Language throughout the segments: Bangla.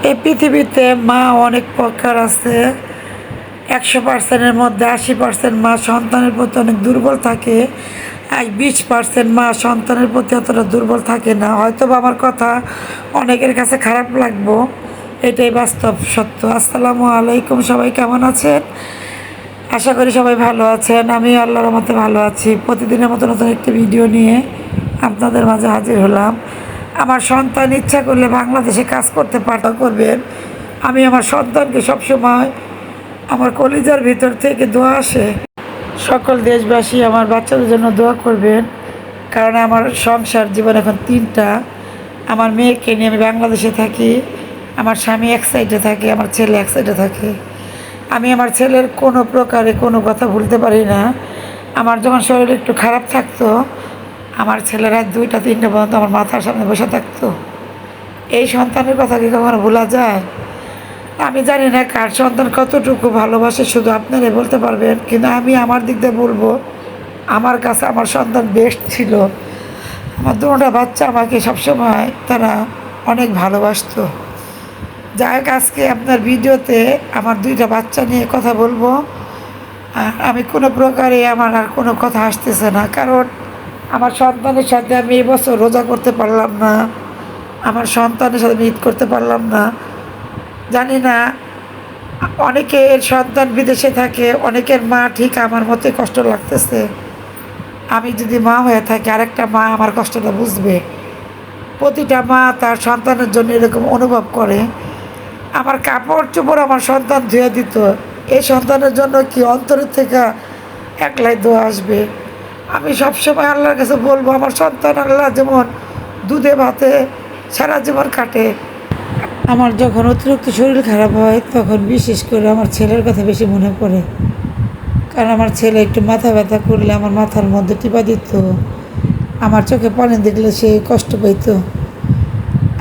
এই পৃথিবীতে মা অনেক প্রকার আছে। 100%-এর মধ্যে 80% মা সন্তানের প্রতি অনেক দুর্বল থাকে, আর 20% মা সন্তানের প্রতি অতটা দুর্বল থাকে না। হয়তো বা আমার কথা অনেকের কাছে খারাপ লাগবো, এটাই বাস্তব সত্য। আসসালামু আলাইকুম, সবাই কেমন আছেন? আশা করি সবাই ভালো আছেন। আমি আল্লাহর মতে ভালো আছি। প্রতিদিনের মতো নতুন একটি ভিডিও নিয়ে আপনাদের মাঝে হাজির হলাম। আমার সন্তান ইচ্ছা করলে বাংলাদেশে কাজ করতে করবেন। আমি আমার সন্তানকে সবসময় আমার কলিজার ভিতর থেকে দোয়া আসে। সকল দেশবাসী আমার বাচ্চাদের জন্য দোয়া করবেন, কারণ আমার সংসার জীবন এখন 3টা। আমার মেয়েকে নিয়ে আমি বাংলাদেশে থাকি, আমার স্বামী এক সাইডে থাকে, আমার ছেলে এক সাইডে থাকে। আমি আমার ছেলের কোনো প্রকারে কোনো কথা ভুলতে পারি না। আমার যখন শরীর একটু খারাপ থাকতো, আমার ছেলেরা 2টা 3টা পর্যন্ত আমার মাথার সামনে বসে থাকতো। এই সন্তানের কথা কি কখনো ভোলা যায়? আমি জানি না কার সন্তান কতটুকু ভালোবাসে, শুধু আপনারাই বলতে পারবেন। কিন্তু আমি আমার দিক দিয়ে বলবো, আমার কাছে আমার সন্তান বেস্ট ছিল। আমার 2টা বাচ্চা আমাকে সবসময় তারা অনেক ভালোবাসতো। যাই হোক, আজকে আপনার ভিডিওতে আমার 2টা বাচ্চা নিয়ে কথা বলবো। আর আমি কোনো প্রকারে আমার আর কোনো কথা আসতেছে না, কারণ আমার সন্তানের সাথে আমি এবছর রোজা করতে পারলাম না, আমার সন্তানের সাথে আমি ঈদ করতে পারলাম না। জানি না, অনেকের সন্তান বিদেশে থাকে, অনেকের মা ঠিক আমার মতোই কষ্ট লাগতেছে। আমি যদি মা হয়ে থাকি, আরেকটা মা আমার কষ্টটা বুঝবে। প্রতিটা মা তার সন্তানের জন্য এরকম অনুভব করে। আমার কাপড় চোপড় আমার সন্তান ধুয়ে দিত। এই সন্তানের জন্য কি অন্তরের থেকে একলাই দোয়া আসবে? আমি সবসময় আল্লাহর কাছে বলবো, আমার সন্তান আল্লাহ যেমন দুধে ভাতে সারা জীবন কাটে। আমার যখন অতিরিক্ত শরীর খারাপ হয়, তখন বিশেষ করে আমার ছেলের কথা বেশি মনে পড়ে। কারণ আমার ছেলে একটু মাথা ব্যথা করলে আমার মাথার মধ্যে টিপা দিত, আমার চোখে পানি দেখলে সে কষ্ট পাইত।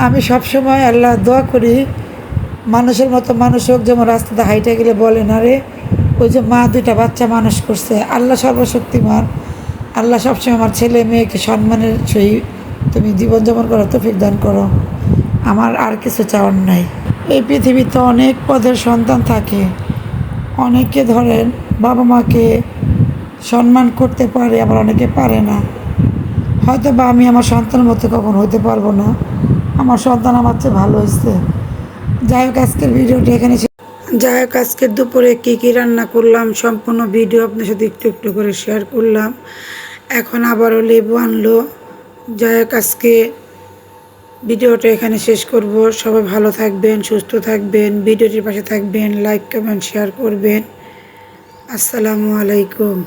আমি সবসময় আল্লাহ দোয়া করি, মানুষের মতো মানুষ হোক। যেমন রাস্তাতে হাইটে গেলে বলে না রে, ওই যে মা 2টা বাচ্চা মানুষ করছে। আল্লাহ সর্বশক্তিমান, আল্লাহ সবসময় আমার ছেলে মেয়েকে সম্মানের সহিত তুমি জীবনযাপন করার তৌফিক দান করো। আমার আর কিছু চাওয়ার নাই। এই পৃথিবীতে অনেক পদের সন্তান থাকে। অনেকে ধরেন বাবা মাকে সম্মান করতে পারে, আবার অনেকে পারে না। হয়তো বা আমি আমার সন্তানের মতো কখনো হতে পারবো না। আমার সন্তান আমার চেয়ে ভালো হয়েছে। যাই হোক, আজকের ভিডিওটি এখানে যাই হোক, আজকের দুপুরে কী কী রান্না করলাম সম্পূর্ণ ভিডিও আপনার সাথে একটু একটু করে শেয়ার করলাম। এখন আবারও লেবু আনলো। যাই হোক, আজকে ভিডিওটা এখানে শেষ করব। সবাই ভালো থাকবেন, সুস্থ থাকবেন, ভিডিওটির পাশে থাকবেন, লাইক কমেন্ট শেয়ার করবেন। আসসালামু আলাইকুম।